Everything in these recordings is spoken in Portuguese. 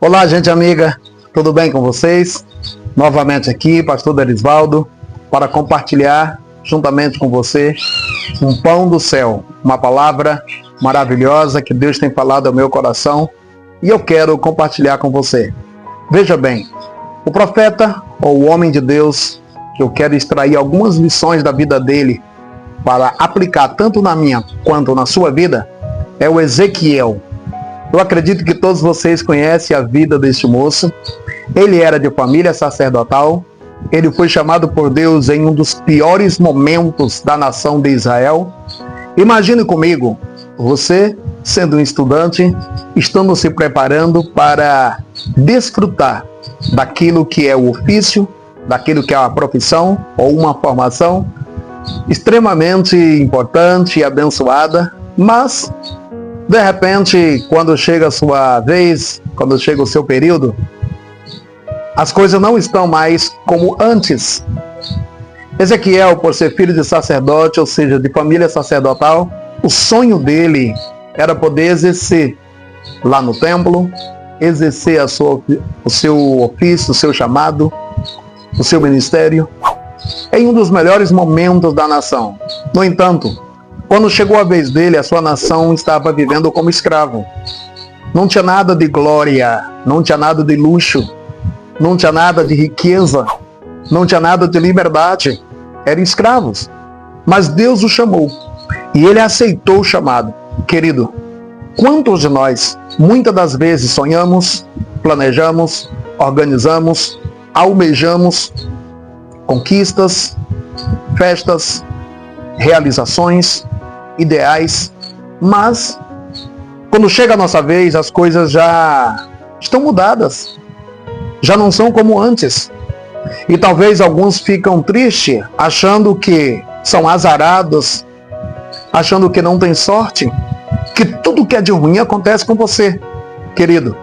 Olá, gente amiga, tudo bem com vocês? Novamente aqui, pastor Derisvaldo, para compartilhar juntamente com você um pão do céu, uma palavra maravilhosa que Deus tem falado ao meu coração e eu quero compartilhar com você. Veja bem, o profeta ou o homem de Deus, que eu quero extrair algumas lições da vida dele para aplicar tanto na minha quanto na sua vida, é o Ezequiel. Eu acredito que todos vocês conhecem a vida deste moço. Ele era de família sacerdotal. Ele foi chamado por Deus em um dos piores momentos da nação de Israel. Imagine comigo, você sendo um estudante, estando se preparando para desfrutar daquilo que é o ofício, daquilo que é a profissão ou uma formação extremamente importante e abençoada, mas de repente, quando chega a sua vez, quando chega o seu período, as coisas não estão mais como antes. Ezequiel, por ser filho de sacerdote, ou seja, de família sacerdotal, o sonho dele era poder exercer lá no templo, exercer o seu ofício, o seu chamado, o seu ministério, em um dos melhores momentos da nação. No entanto, quando chegou a vez dele, a sua nação estava vivendo como escravo. Não tinha nada de glória, não tinha nada de luxo, não tinha nada de riqueza, não tinha nada de liberdade. Eram escravos. Mas Deus o chamou e ele aceitou o chamado. Querido, quantos de nós, muitas das vezes, sonhamos, planejamos, organizamos, almejamos conquistas, festas, realizações, ideais, mas quando chega a nossa vez, as coisas já estão mudadas, já não são como antes. E talvez alguns ficam tristes, achando que são azarados, achando que não tem sorte, que tudo que é de ruim acontece com você. Querido,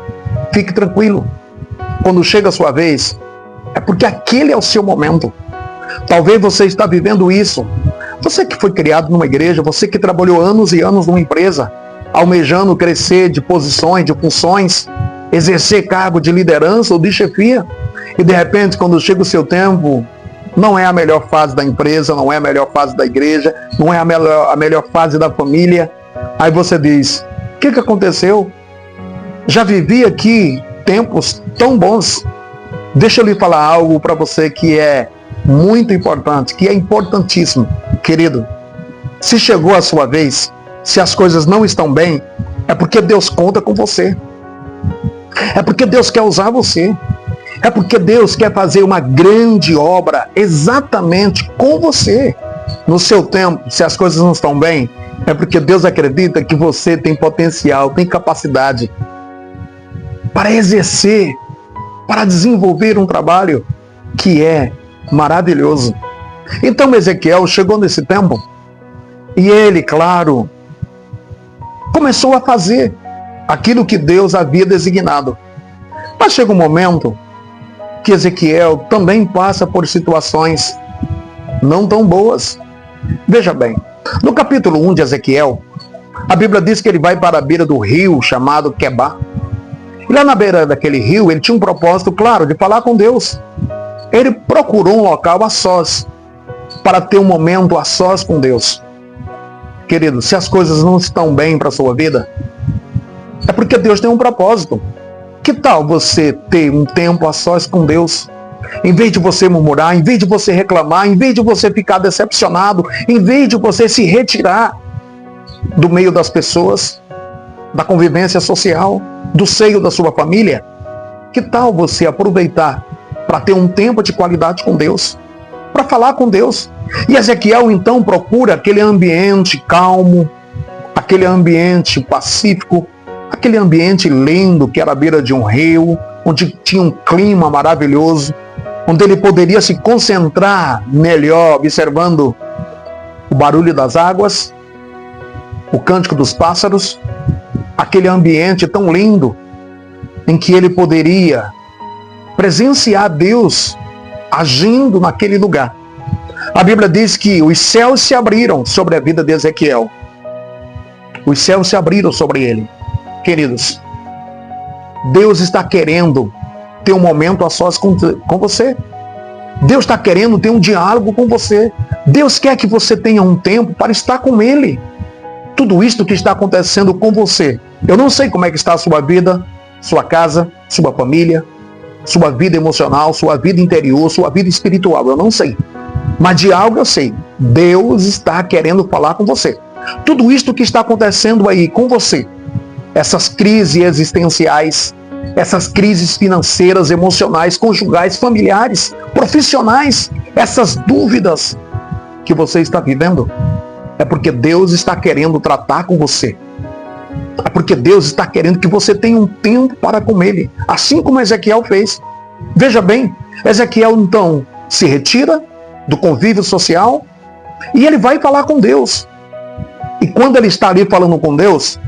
fique tranquilo. Quando chega a sua vez, é porque aquele é o seu momento. Talvez você está vivendo isso. Você que foi criado numa igreja, você que trabalhou anos e anos numa empresa, almejando crescer de posições, de funções, exercer cargo de liderança ou de chefia, e de repente, quando chega o seu tempo, não é a melhor fase da empresa, não é a melhor fase da igreja, não é a melhor fase da família. Aí você diz, o que aconteceu? Já vivi aqui tempos tão bons. Deixa eu lhe falar algo para você que é muito importante, que é importantíssimo. Querido, se chegou a sua vez, se as coisas não estão bem, é porque Deus conta com você. É porque Deus quer usar você. É porque Deus quer fazer uma grande obra exatamente com você. No seu tempo, se as coisas não estão bem, é porque Deus acredita que você tem potencial, tem capacidade para exercer, para desenvolver um trabalho que é maravilhoso. Então Ezequiel chegou nesse tempo e ele, claro, começou a fazer aquilo que Deus havia designado. Mas chega um momento que Ezequiel também passa por situações não tão boas. Veja bem, no capítulo 1 de Ezequiel, a Bíblia diz que ele vai para a beira do rio chamado Quebá. E lá na beira daquele rio, ele tinha um propósito claro de falar com Deus. Ele procurou um local a sós, para ter um momento a sós com Deus. Querido, se as coisas não estão bem para a sua vida, é porque Deus tem um propósito. Que tal você ter um tempo a sós com Deus? Em vez de você murmurar, em vez de você reclamar, em vez de você ficar decepcionado, em vez de você se retirar do meio das pessoas, da convivência social, do seio da sua família, que tal você aproveitar para ter um tempo de qualidade com Deus, para falar com Deus? E Ezequiel então procura aquele ambiente calmo, aquele ambiente pacífico, aquele ambiente lindo que era à beira de um rio, onde tinha um clima maravilhoso, onde ele poderia se concentrar melhor, observando o barulho das águas, o cântico dos pássaros, aquele ambiente tão lindo em que ele poderia presenciar Deus agindo naquele lugar. A Bíblia diz que os céus se abriram sobre a vida de Ezequiel. Os céus se abriram sobre ele. Queridos, Deus está querendo ter um momento a sós com você. Deus está querendo ter um diálogo com você. Deus quer que você tenha um tempo para estar com Ele. Tudo isto que está acontecendo com você, eu não sei como é que está a sua vida, sua casa, sua família, sua vida emocional, sua vida interior, sua vida espiritual, eu não sei. Mas de algo eu sei, Deus está querendo falar com você. Tudo isto que está acontecendo aí com você, essas crises existenciais, essas crises financeiras, emocionais, conjugais, familiares, profissionais, essas dúvidas que você está vivendo, é porque Deus está querendo tratar com você. É porque Deus está querendo que você tenha um tempo para com Ele, assim como Ezequiel fez. Veja bem, Ezequiel então se retira do convívio social e ele vai falar com Deus. E quando ele está ali falando com Deus,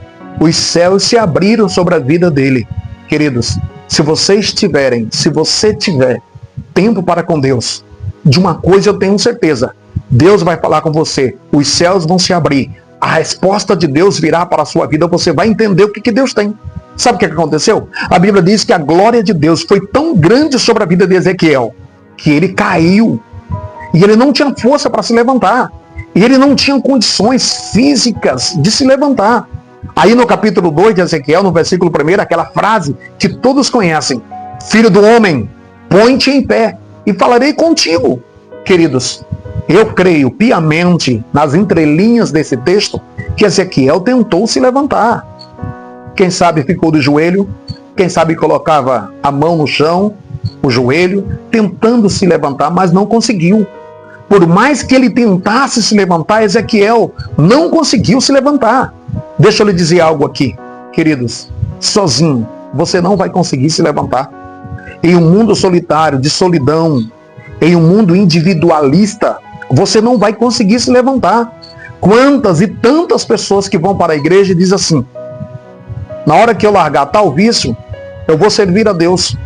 os céus se abriram sobre a vida dele. Queridos, se você tiver tempo para com Deus, de uma coisa eu tenho certeza, Deus vai falar com você, os céus vão se abrir, a resposta de Deus virá para a sua vida, você vai entender o que Deus tem. Sabe o que aconteceu? A Bíblia diz que a glória de Deus foi tão grande sobre a vida de Ezequiel, que ele caiu, e ele não tinha força para se levantar, e ele não tinha condições físicas de se levantar. Aí no capítulo 2 de Ezequiel, no versículo 1, aquela frase que todos conhecem: Filho do homem, põe-te em pé e falarei contigo. Queridos, eu creio piamente nas entrelinhas desse texto que Ezequiel tentou se levantar. Quem sabe ficou de joelho, quem sabe colocava a mão no chão, o joelho, tentando se levantar, mas não conseguiu. Por mais que ele tentasse se levantar, Ezequiel não conseguiu se levantar. Deixa eu lhe dizer algo aqui, queridos. Sozinho, você não vai conseguir se levantar. Em um mundo solitário, de solidão, em um mundo individualista, você não vai conseguir se levantar. Quantas e tantas pessoas que vão para a igreja e dizem assim: na hora que eu largar tal vício, eu vou servir a Deus.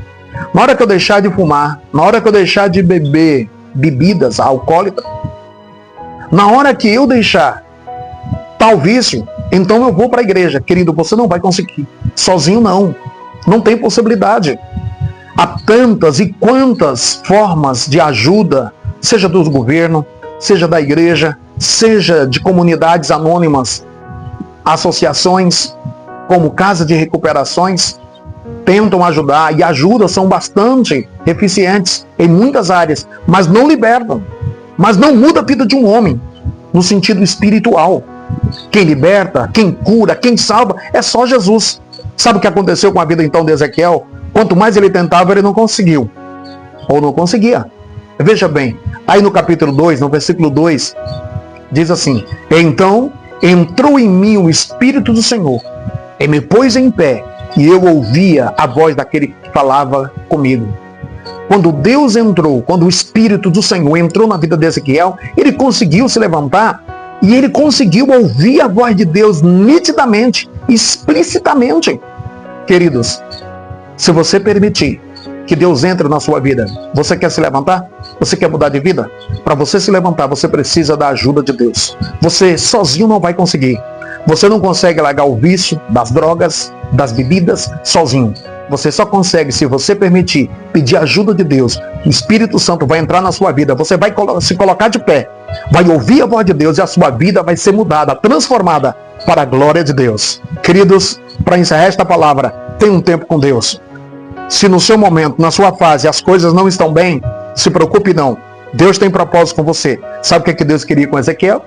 Na hora que eu deixar de fumar, na hora que eu deixar de beber bebidas alcoólicas, na hora que eu deixar tal vício, então eu vou para a igreja. Querido, você não vai conseguir. Sozinho não. Não tem possibilidade. Há tantas e quantas formas de ajuda, seja do governo, seja da igreja, seja de comunidades anônimas, associações, como Casa de Recuperações, tentam ajudar e ajudam, são bastante eficientes em muitas áreas, mas não libertam, mas não muda a vida de um homem no sentido espiritual. Quem liberta, quem cura, quem salva é só Jesus. Sabe o que aconteceu com a vida então de Ezequiel? Quanto mais ele tentava, ele não conseguiu, ou não conseguia. Veja bem, aí no capítulo 2, no versículo 2, diz assim: então entrou em mim o Espírito do Senhor, e me pôs em pé, e eu ouvia a voz daquele que falava comigo. Quando Deus entrou, quando o Espírito do Senhor entrou na vida de Ezequiel, ele conseguiu se levantar, e ele conseguiu ouvir a voz de Deus nitidamente, explicitamente. Queridos, se você permitir que Deus entre na sua vida, você quer se levantar? Você quer mudar de vida? Para você se levantar, você precisa da ajuda de Deus. Você sozinho não vai conseguir. Você não consegue largar o vício das drogas, das bebidas, sozinho. Você só consegue se você permitir, pedir ajuda de Deus. O Espírito Santo vai entrar na sua vida, você vai se colocar de pé, vai ouvir a voz de Deus e a sua vida vai ser mudada, transformada para a glória de Deus. Queridos, para encerrar esta palavra, tenha um tempo com Deus. Se no seu momento, na sua fase, as coisas não estão bem, se preocupe não. Deus tem propósito com você. Sabe o que Deus queria com Ezequiel?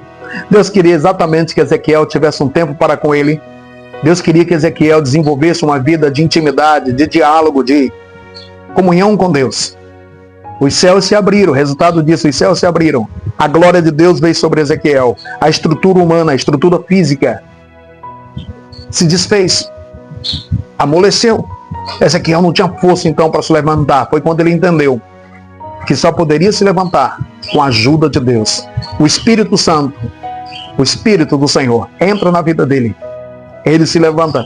Deus queria exatamente que Ezequiel tivesse um tempo para com ele. Deus queria que Ezequiel desenvolvesse uma vida de intimidade, de diálogo, de comunhão com Deus. Os céus se abriram, o resultado disso, os céus se abriram. A glória de Deus veio sobre Ezequiel. A estrutura humana, a estrutura física se desfez, amoleceu. Ezequiel não tinha força então para se levantar. Foi quando ele entendeu que só poderia se levantar com a ajuda de Deus. O Espírito Santo, o Espírito do Senhor, entra na vida dele. Ele se levanta,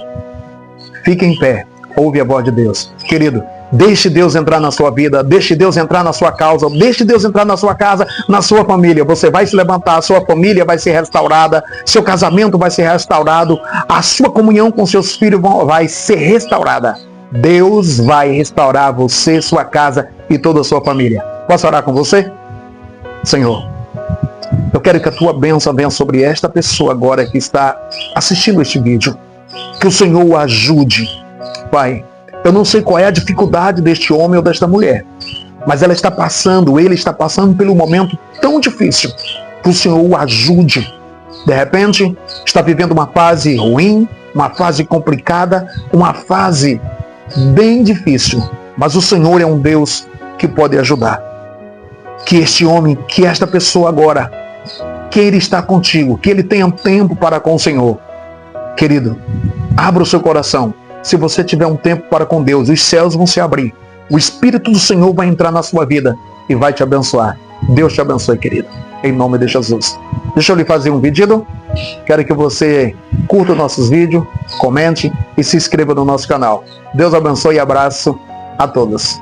fica em pé, ouve a voz de Deus. Querido, deixe Deus entrar na sua vida, deixe Deus entrar na sua causa, deixe Deus entrar na sua casa, na sua família. Você vai se levantar, a sua família vai ser restaurada, seu casamento vai ser restaurado, a sua comunhão com seus filhos vai ser restaurada. Deus vai restaurar você, sua casa e toda a sua família. Posso orar com você? Senhor, eu quero que a tua bênção venha sobre esta pessoa agora que está assistindo este vídeo. Que o Senhor o ajude. Pai, eu não sei qual é a dificuldade deste homem ou desta mulher, mas ele está passando pelo momento tão difícil. Que o Senhor o ajude. De repente, está vivendo uma fase ruim, uma fase complicada, uma fase bem difícil. Mas o Senhor é um Deus que pode ajudar. Que este homem, que esta pessoa agora, que ele está contigo, que ele tenha tempo para com o Senhor. Querido, abra o seu coração. Se você tiver um tempo para com Deus, os céus vão se abrir. O Espírito do Senhor vai entrar na sua vida e vai te abençoar. Deus te abençoe, querido. Em nome de Jesus. Deixa eu lhe fazer um pedido. Quero que você curta os nossos vídeos, comente e se inscreva no nosso canal. Deus abençoe e abraço a todos.